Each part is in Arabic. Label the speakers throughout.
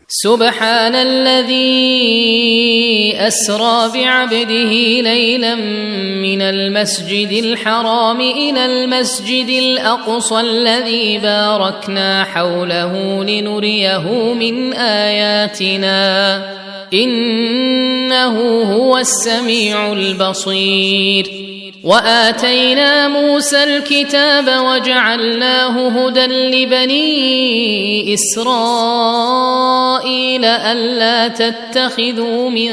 Speaker 1: سبحان الذي أسرى بعبده ليلا من المسجد الحرام إلى المسجد الأقصى الذي باركنا حوله لنريه من آياتنا إنه هو السميع البصير. وآتينا موسى الكتاب وجعلناه هدى لبني إسرائيل ألا تتخذوا من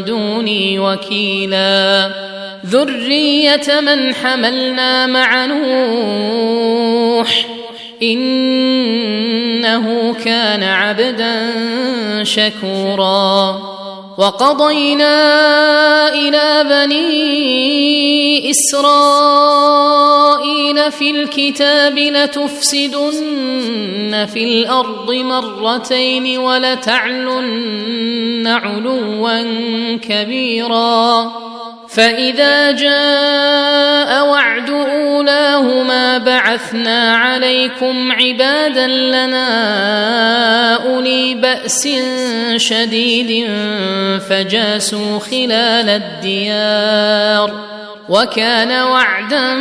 Speaker 1: دوني وكيلا ذرية من حملنا مع نوح إنه كان عبدا شكورا. وقضينا إلى بني إسرائيل في الكتاب لتفسدن في الأرض مرتين ولتعلن علوا كبيرا فإذا جاء وعد أولاهما بعثنا عليكم عبادا لنا أولي بأس شديد فجاسوا خلال الديار وكان وعدا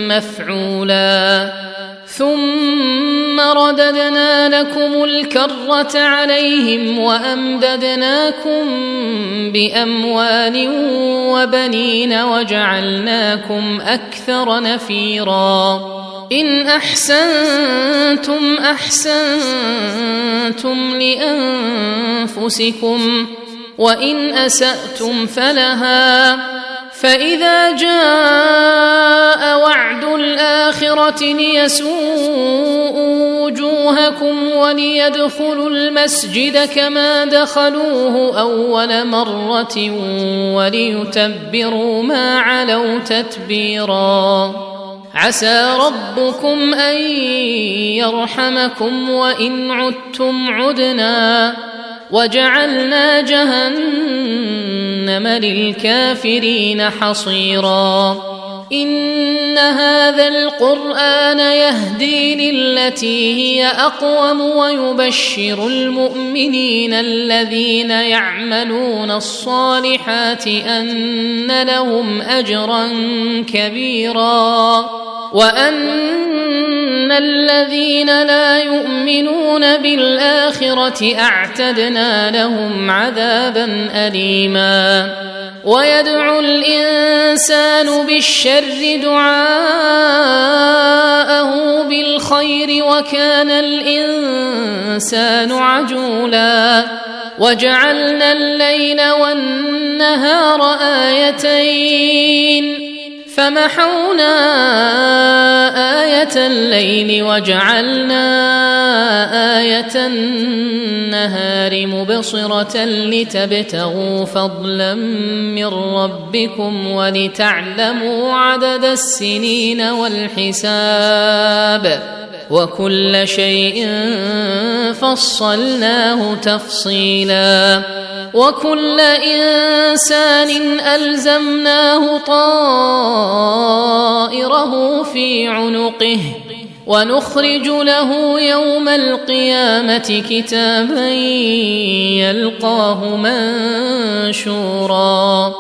Speaker 1: مفعولا. ثم رددنا لكم الكرة عليهم وأمددناكم بأموال وبنين وجعلناكم أكثر نفيرا. إن أحسنتم أحسنتم لأنفسكم وإن أسأتم فلها فإذا جاء وعد الآخرة ليسوءوا وجوهكم وليدخلوا المسجد كما دخلوه أول مرة وليتبروا ما علوا تتبيرا. عسى ربكم أن يرحمكم وإن عدتم عدنا وجعلنا جهنم للكافرين حصيرا. إن هذا القرآن يهدي للتي هي أقوم ويبشر المؤمنين الذين يعملون الصالحات أن لهم أجرا كبيرا وأن الذين لا يؤمنون بالآخرة أعتدنا لهم عذابا أليما. ويدعو الإنسان بالشر دعاءه بالخير وكان الإنسان عجولا. وجعلنا الليل والنهار آيتين فمحونا آية الليل وجعلنا آية النهار مبصرة لتبتغوا فضلا من ربكم ولتعلموا عدد السنين والحساب وكل شيء فصلناه تفصيلا. وكل إنسان ألزمناه طائره في عنقه ونخرج له يوم القيامة كتابا يلقاه منشورا.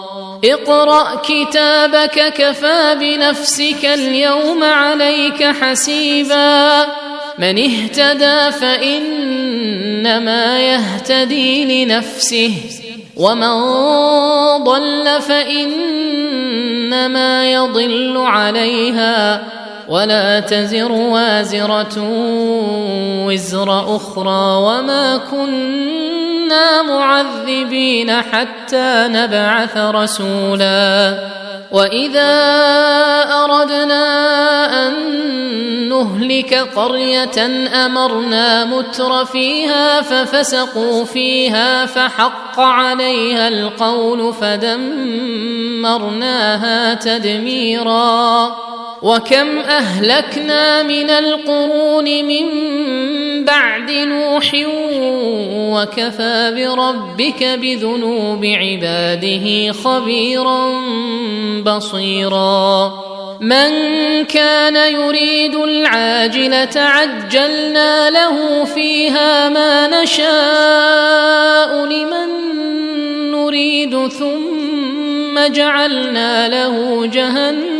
Speaker 1: اقرأ كتابك كفى بنفسك اليوم عليك حسيبا. من اهتدى فإنما يهتدي لنفسه ومن ضل فإنما يضل عليها ولا تزر وازرة وزر أخرى وما كنا معذبين حتى نبعث رسولا. وإذا أردنا أن نهلك قرية أمرنا متر فيها ففسقوا فيها فحق عليها القول فدمرناها تدميرا. وكم أهلكنا من القرون من بعد نوح وكفى بربك بذنوب عباده خبيرا بصيرا. من كان يريد العاجلة عجلنا له فيها ما نشاء لمن نريد ثم جعلنا له جهنم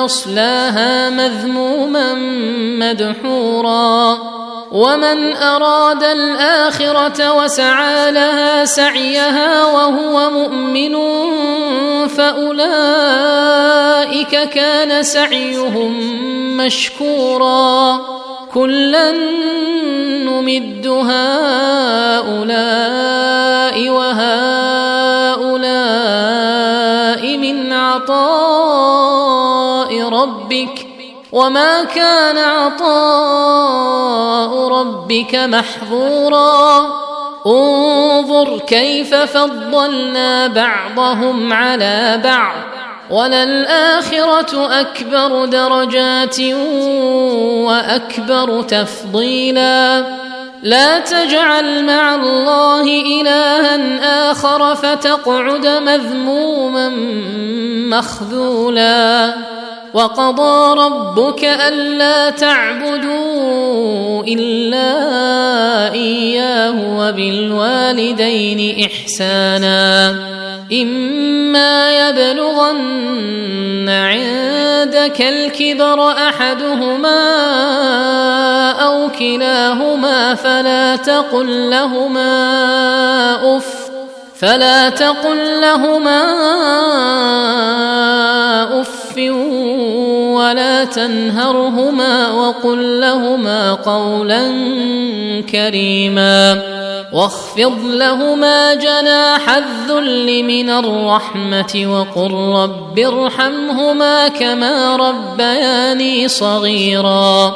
Speaker 1: يصلاها مذموما مدحورا ومن أراد الآخرة وسعى لها سعيها وهو مؤمن فأولئك كان سعيهم مشكورا كلا نمد هؤلاء وهؤلاء من عطاء ربك وما كان عطاء ربك محظورا انظر كيف فضلنا بعضهم على بعض وللآخرة أكبر درجات وأكبر تفضيلا لا تجعل مع الله إلها آخر فتقعد مذموما مخذولا وقضى ربك ألا تعبدوا إلا إياه وبالوالدين إحسانا إما يبلغن عندك الكبر أحدهما أو كلاهما فلا تقل لهما أف ولا تنهرهما وقل لهما قولا كريما واخفض لهما جناح الذل من الرحمة وقل رب ارحمهما كما ربياني صغيرا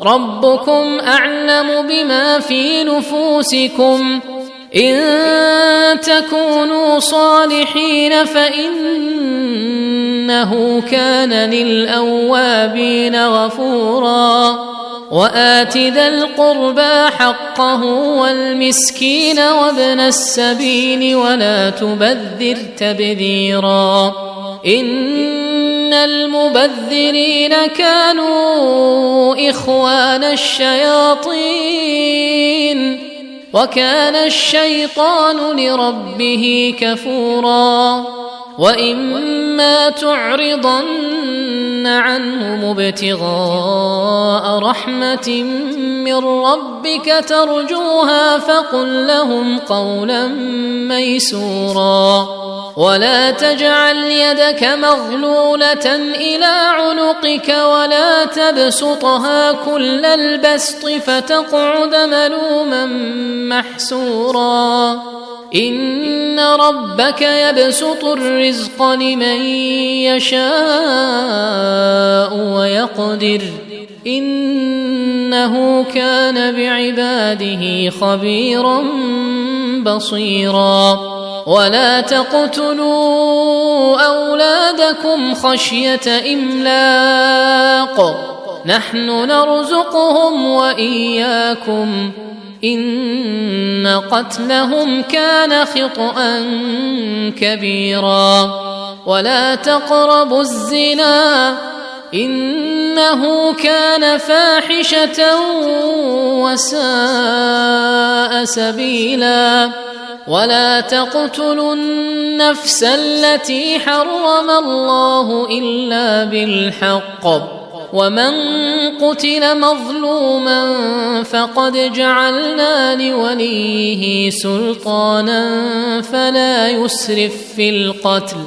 Speaker 1: ربكم أعلم بما في نفوسكم إن تكونوا صالحين فإنه كان للأوابين غفورا وآت ذا القربى حقه والمسكين وابن السبيل ولا تبذر تبذيرا إن المبذرين كانوا إخوان الشياطين وكان الشيطان لربه كفورا وإما تعرضن عنهم ابتغاء رحمة من ربك ترجوها فقل لهم قولا ميسورا ولا تجعل يدك مغلولة إلى عنقك ولا تبسطها كل البسط فتقعد ملوما محسورا إن ربك يبسط الرزق لمن يشاء ويقدر إنه كان بعباده خبيرا بصيرا ولا تقتلوا أولادكم خشية إملاق نحن نرزقهم وإياكم إن قتلهم كان خطأ كبيرا ولا تقربوا الزنا إنه كان فاحشة وساء سبيلا ولا تقتلوا النفس التي حرم الله إلا بالحق ومن قتل مظلوما فقد جعلنا لوليه سلطانا فلا يسرف في القتل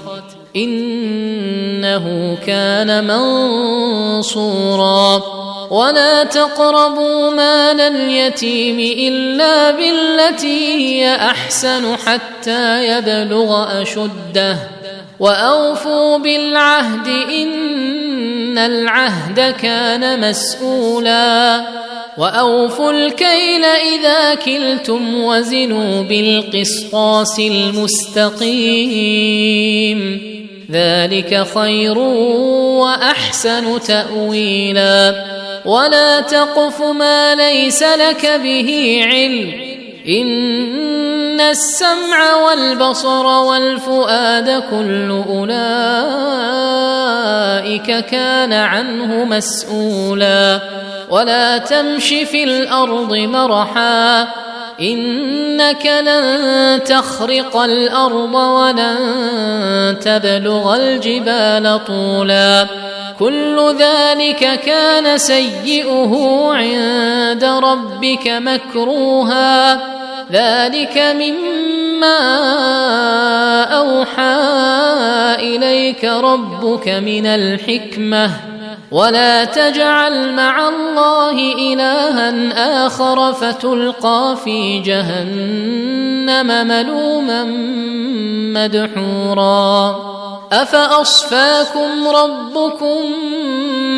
Speaker 1: إنه كان منصورا ولا تقربوا مال اليتيم إلا بالتي هي أحسن حتى يبلغ أشده وأوفوا بالعهد إن العهد كان مسؤولا وأوفوا الكيل إذا كلتم وزنوا بالقسطاس المستقيم ذلك خير وأحسن تأويلا ولا تقف ما ليس لك به علم إن السمع والبصر والفؤاد كل أولئك كان عنه مسؤولا ولا تمش في الأرض مرحا إنك لن تخرق الأرض ولن تبلغ الجبال طولا كل ذلك كان سيئه عند ربك مكروها ذلك مما أوحى إليك ربك من الحكمة ولا تجعل مع الله إلها آخر فتلقى في جهنم ملوما مدحورا أفأصفاكم ربكم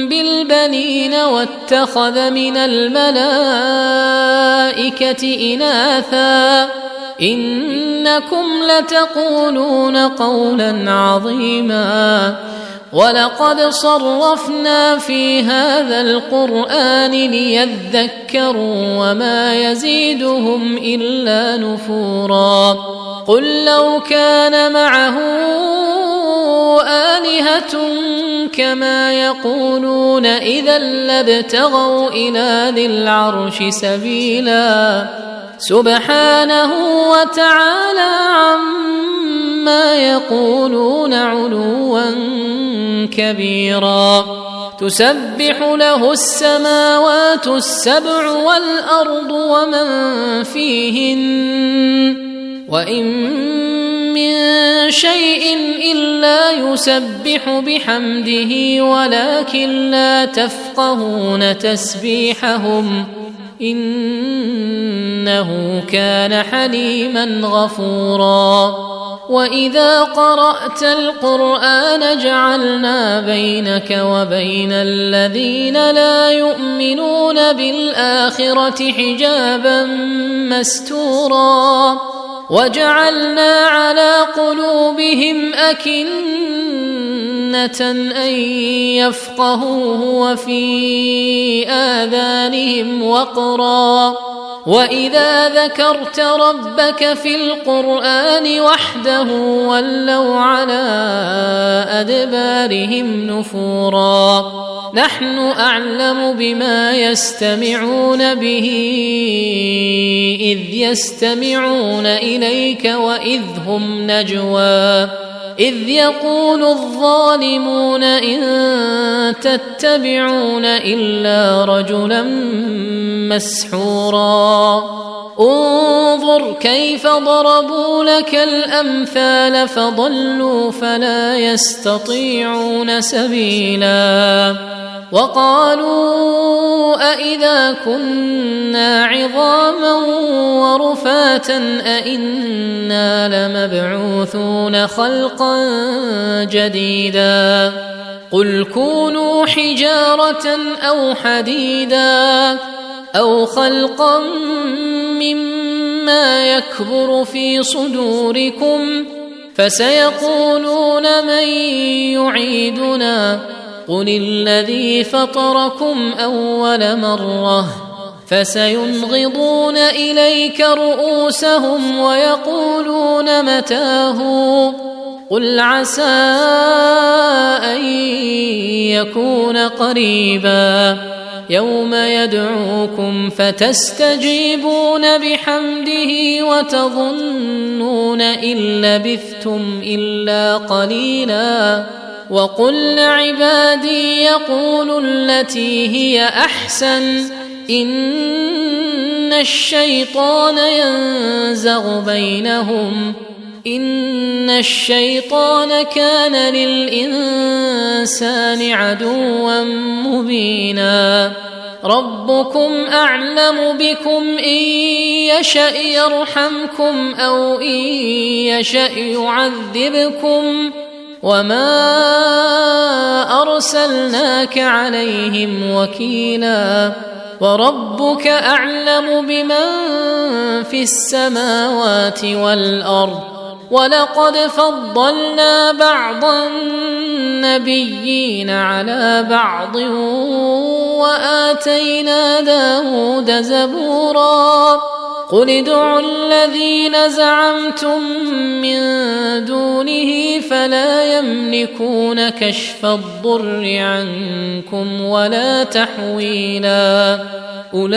Speaker 1: بالبنين واتخذ من الملائكة إناثا إنكم لتقولون قولا عظيما ولقد صرفنا في هذا القرآن ليذكروا وما يزيدهم إلا نفورا قل لو كان معه آلهة كما يقولون إذا لابتغوا إلى ذي العرش سبيلا سبحانه وتعالى عما يقولون علوا كبيرا تسبح له السماوات السبع والأرض ومن فيهن وإن من شيء إلا يسبح بحمده ولكن لا تفقهون تسبيحهم إنه كان حليما غفورا وإذا قرأت القرآن جعلنا بينك وبين الذين لا يؤمنون بالآخرة حجابا مستورا وجعلنا على قلوبهم أكنة أن يفقهوه وفي آذانهم وقرا وإذا ذكرت ربك في القرآن وحده ولوا على أدبارهم نفورا نحن أعلم بما يستمعون به إذ يستمعون إليك وإذ هم نجوى إذ يقول الظالمون إن تتبعون إلا رجلا مسحورا انظر كيف ضربوا لك الأمثال فضلوا فلا يستطيعون سبيلا وقالوا أإذا كنا عظاما ورفاتا أإنا لمبعوثون خلقا جديدا قل كونوا حجارة أو حديدا أو خلقا مما يكبر في صدوركم فسيقولون من يعيدنا قل الذي فطركم أول مرة فسينغضون إليك رؤوسهم ويقولون متاه قل عسى أن يكون قريبا يوم يدعوكم فتستجيبون بحمده وتظنون إن لبثتم إلا قليلا وقل لعبادي يقولوا التي هي أحسن إن الشيطان ينزغ بينهم إن الشيطان كان للإنسان عدوا مبينا ربكم أعلم بكم إن يشأ يرحمكم أو إن يشأ يعذبكم وما أرسلناك عليهم وكيلا وربك أعلم بمن في السماوات والأرض ولقد فضلنا بعض النبيين على بعض وآتينا داود زبورا قل ادعوا الذين زعمتم من دونه فلا يملكون كشف الضر عنكم ولا تحويلا أولئك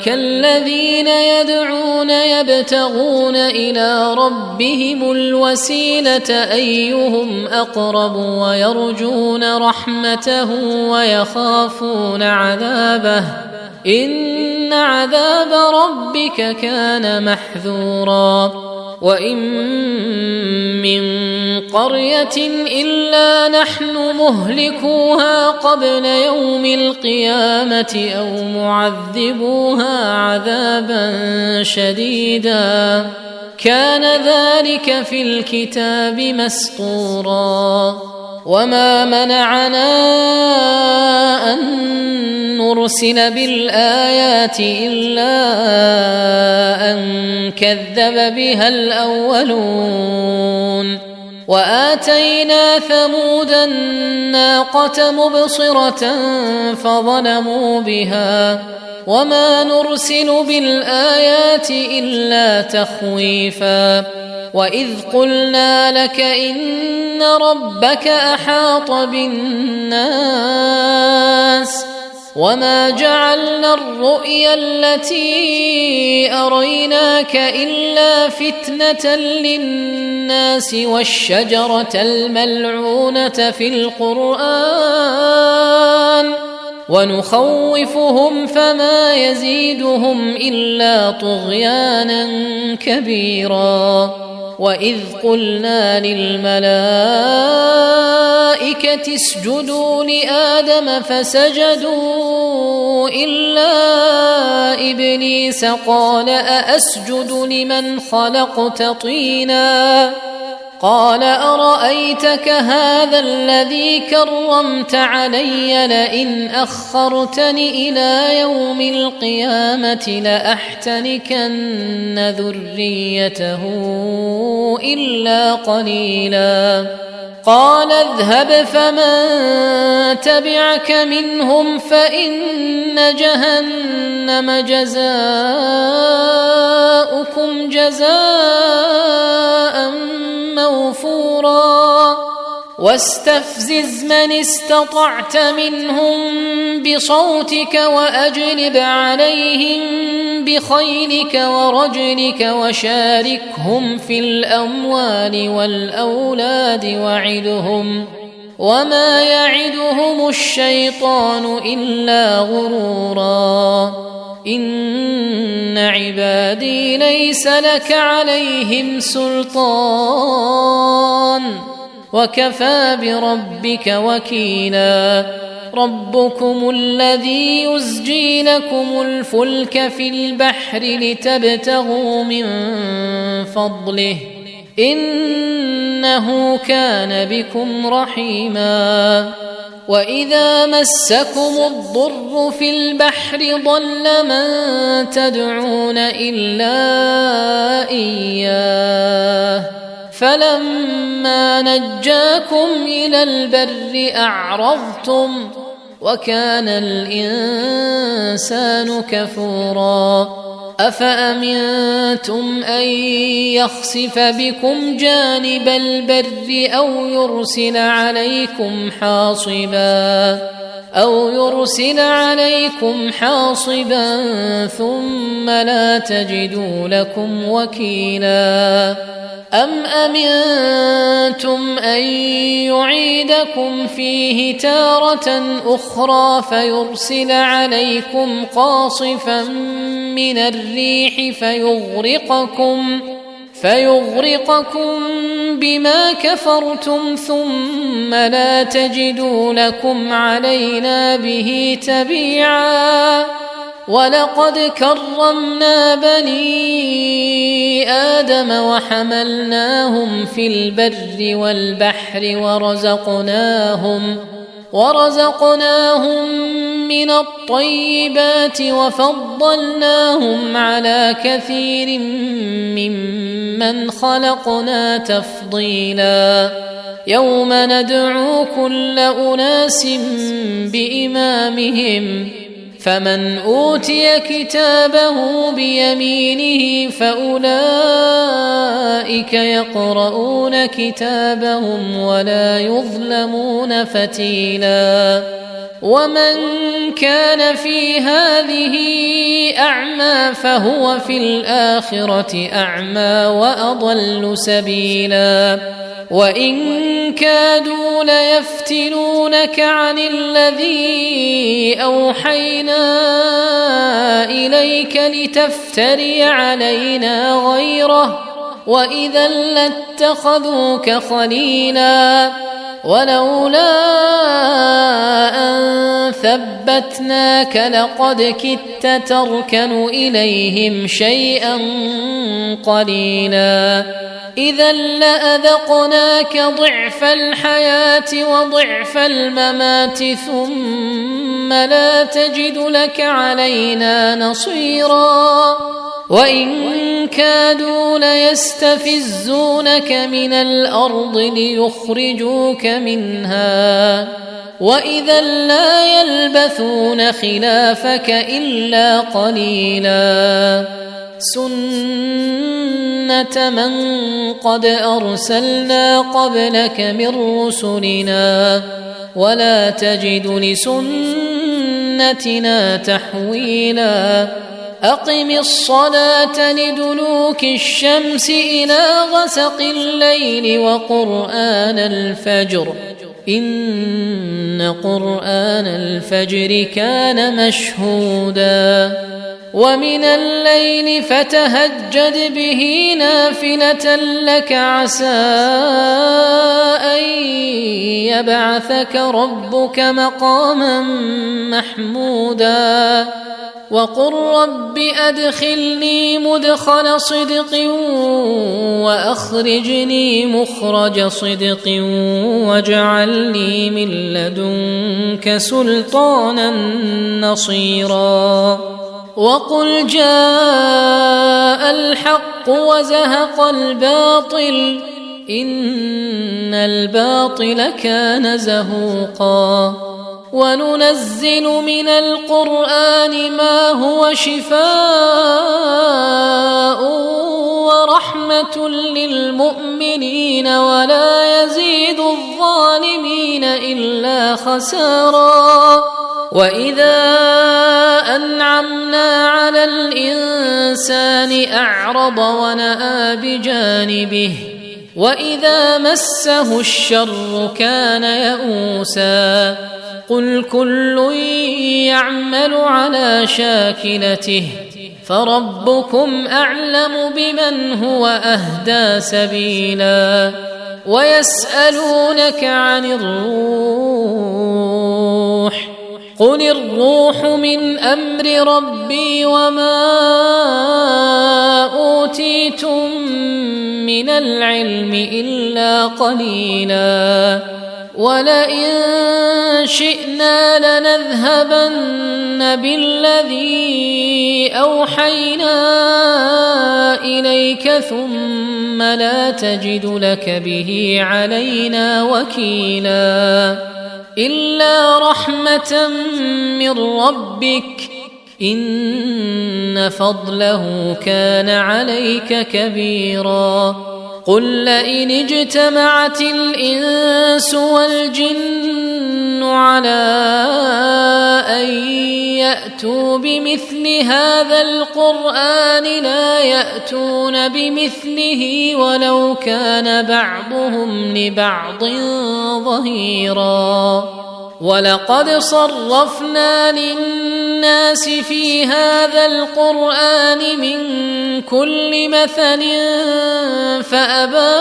Speaker 1: الذين يدعون يبتغون إلى ربهم الوسيلة أيهم أقرب ويرجون رحمته ويخافون عذابه إن عذاب ربك كان محذورا وإن من قرية إلا نحن مهلكوها قبل يوم القيامة أو معذبوها عذابا شديدا كان ذلك في الكتاب مسطورا وما منعنا أن نرسل بالآيات إلا أن كذب بها الأولون وآتينا ثمود الناقة مبصرة فظلموا بها وما نرسل بالآيات إلا تخويفا وإذ قلنا لك إن ربك أحاط بالناس وما جعلنا الرؤيا التي أريناك إلا فتنة للناس والشجرة الملعونة في القرآن ونخوفهم فما يزيدهم إلا طغيانا كبيرا وإذ قلنا للملائكة اسجدوا لآدم فسجدوا إلا إبليس قال أأسجد لمن خلقت طينا قال أرأيتك هذا الذي كرمت علي لئن أخرتني إلى يوم القيامة لأحتنكن ذريته إلا قليلا قال اذهب فمن تبعك منهم فإن جهنم جزاؤكم جزاء موفورا واستفزز من استطعت منهم بصوتك وأجلب عليهم بخيلك ورجلك وشاركهم في الأموال والأولاد وعدهم وما يعدهم الشيطان إلا غرورا إن عبادي ليس لك عليهم سلطان وكفى بربك وكيلا ربكم الذي يزجي لكم الفلك في البحر لتبتغوا من فضله إنه كان بكم رحيما وإذا مسكم الضر في البحر ضل من تدعون إلا إياه فلما نجاكم إلى البر أعرضتم وكان الإنسان كفورا أفأمنتم أن يخسف بكم جانب البر أو يرسل عليكم حاصبا ثم لا تجدوا لكم وكيلا أم أمنتم أن يعيدكم فيه تارة أخرى فيرسل عليكم قاصفا من الريح فيغرقكم بما كفرتم ثم لا تجدوا لكم علينا به تبيعا ولقد كرمنا بني آدم وحملناهم في البر والبحر ورزقناهم من الطيبات وفضلناهم على كثير ممن خلقنا تفضيلا يوم ندعو كل أناس بإمامهم فمن أوتي كتابه بيمينه فأولئك يقرؤون كتابهم ولا يظلمون فتيلا ومن كان في هذه أعمى فهو في الآخرة أعمى وأضل سبيلا وإن كادوا ليفتنونك عن الذي أوحينا إليك لتفتري علينا غيره وإذا لاتخذوك خليلا ولولا أن ثبتناك لقد كدت تركن إليهم شيئا قليلا إذا لأذقناك ضعف الحياة وضعف الممات ثم لا تجد لك علينا نصيرا وإن كادوا ليستفزونك من الأرض ليخرجوك منها وإذا لا يلبثون خلافك إلا قليلا سنة من قد أرسلنا قبلك من رسلنا ولا تجد لسنتنا تحويلا أقم الصلاة لدلوك الشمس إلى غسق الليل وقرآن الفجر إن قرآن الفجر كان مشهودا ومن الليل فتهجد به نافلة لك عسى أن يبعثك ربك مقاما محمودا وقل رب أدخلني مدخل صدق وأخرجني مخرج صدق واجعل لي من لدنك سلطانا نصيرا وقل جاء الحق وزهق الباطل إن الباطل كان زهوقا وننزل من القرآن ما هو شفاء ورحمة للمؤمنين ولا يزيد الظالمين إلا خسارا وإذا أنعمنا على الإنسان أعرض ونأى بجانبه وإذا مسه الشر كان يئوسا قل كل يعمل على شاكلته فربكم أعلم بمن هو أهدى سبيلا ويسألونك عن الروح قل الروح من أمر ربي وما أوتيتم من العلم إلا قليلا ولئن شئنا لنذهبن بالذي أوحينا إليك ثم لا تجد لك به علينا وكيلا إلا رحمة من ربك إن فضله كان عليك كبيرا قل لئن اجتمعت الإنس والجن على أن يأتوا بمثل هذا القرآن لا يأتون بمثله ولو كان بعضهم لبعض ظهيرا ولقد صرفنا للناس في هذا القرآن من كل مثل فأبى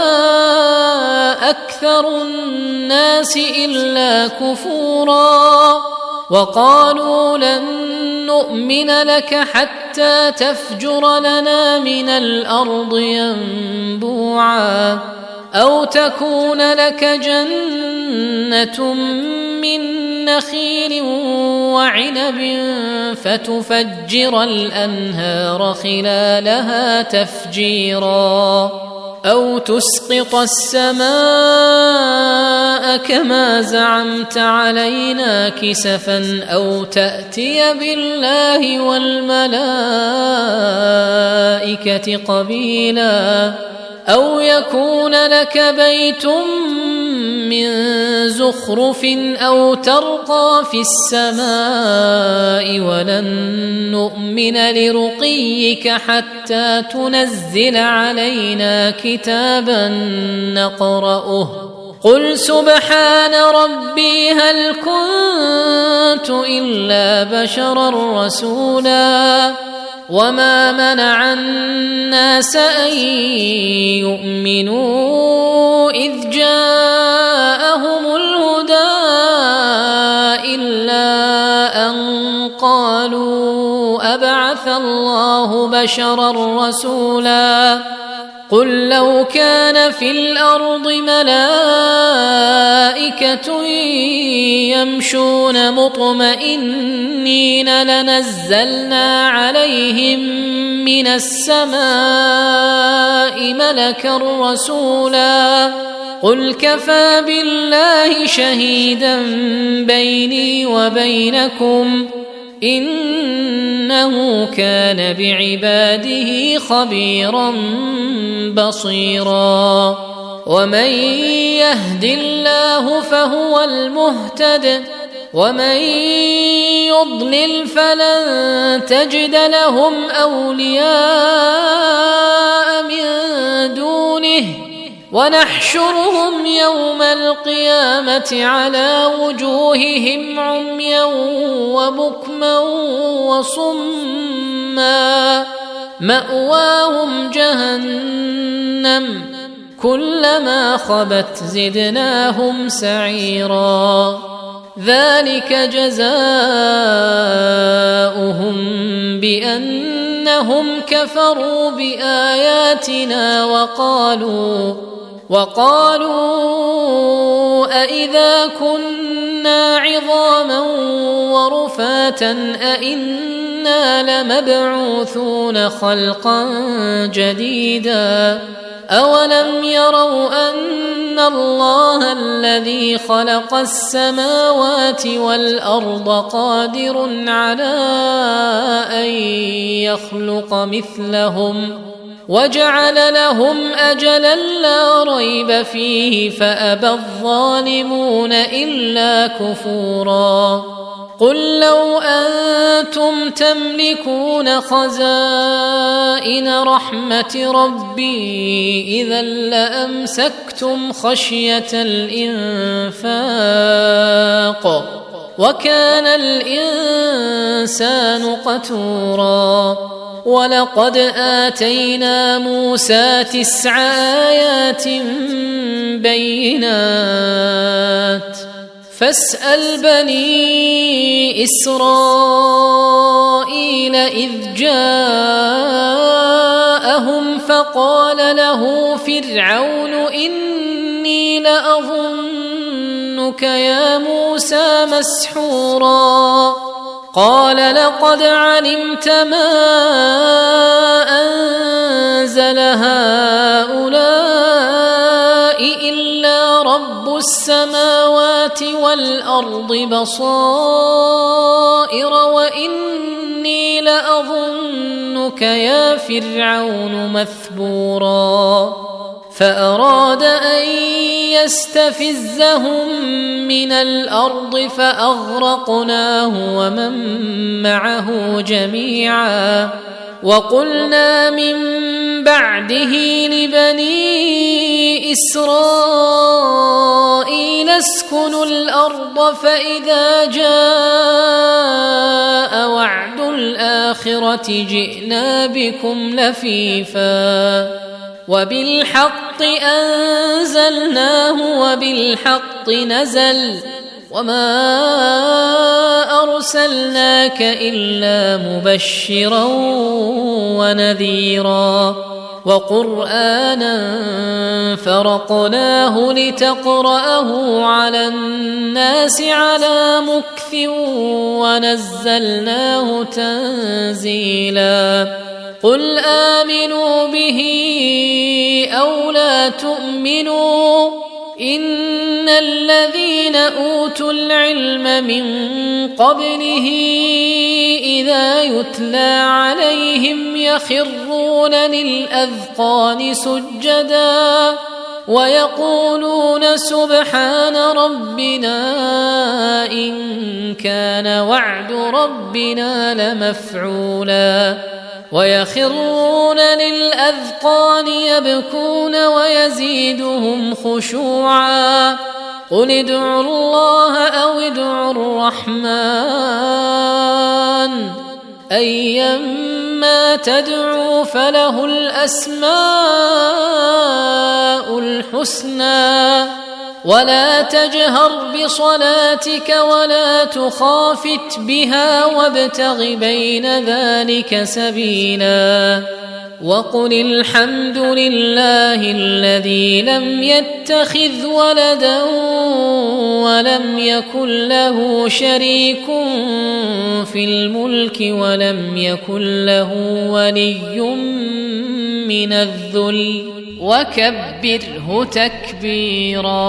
Speaker 1: أكثر الناس إلا كفورا وقالوا لن نؤمن لك حتى تفجر لنا من الأرض ينبوعا أو تكون لك جنة من نخيل وعنب فتفجر الأنهار خلالها تفجيرا أو تسقط السماء كما زعمت علينا كسفا أو تأتي بالله والملائكة قبيلا أو يكون لك بيت من زخرف أو ترقى في السماء ولن نؤمن لرقيك حتى تنزل علينا كتابا نقرأه قل سبحان ربي هل كنت إلا بشرا رسولا وما منع الناس أن يؤمنوا إذ جاءهم الهدى إلا أن قالوا أبعث الله بشرا رسولا قل لو كان في الأرض ملائكة يمشون مطمئنين لنزلنا عليهم من السماء ملكا رسولا قل كفى بالله شهيدا بيني وبينكم إنه كان بعباده خبيرا بصيرا ومن يهد الله فهو المهتد ومن يضلل فلن تجد لهم أولياء من دونه ونحشرهم يوم القيامة على وجوههم عميا وبكما وصما مأواهم جهنم كلما خبت زدناهم سعيرا ذلك جزاؤهم بأنهم كفروا بآياتنا وقالوا أإذا كنا عظاما ورفاتا أإنا لمبعوثون خلقا جديدا أولم يروا أن الله الذي خلق السماوات والأرض قادر على أن يخلق مثلهم وجعل لهم أجلا لا ريب فيه فأبى الظالمون إلا كفورا قل لو أنتم تملكون خزائن رحمة ربي إذا لأمسكتم خشية الإنفاق وكان الإنسان قتورا ولقد آتينا موسى 9 آيات بينات فاسأل بني إسرائيل إذ جاءهم فقال له فرعون إني لأظنك يا موسى مسحورا قال لقد علمت ما أنزل هؤلاء إلا رب السماوات والأرض بصائر وإني لأظنك يا فرعون مثبورا فأراد أن يستفزهم من الأرض فأغرقناه ومن معه جميعا وقلنا من بعده لبني إسرائيل اسكنوا الأرض فإذا جاء وعد الآخرة جئنا بكم لفيفا وبالحق أنزلناه وبالحق نزل وما أرسلناك إلا مبشرا ونذيرا وقرآنا فرقناه لتقرأه على الناس على مكث ونزلناه تنزيلا قل آمنوا به أو لا تؤمنوا إن الذين أوتوا العلم من قبله إذا يتلى عليهم يخرون للأذقان سجدا ويقولون سبحان ربنا إن كان وعد ربنا لمفعولا ويخرون للأذقان يبكون ويزيدهم خشوعا قل ادعوا الله أو ادعوا الرحمن أيما تدعوا فله الأسماء الحسنى ولا تجهر بصلاتك ولا تخافت بها وابتغ بين ذلك سبيلا وقل الحمد لله الذي لم يتخذ ولدا ولم يكن له شريك في الملك ولم يكن له ولي من الذل وكبره تكبيرا.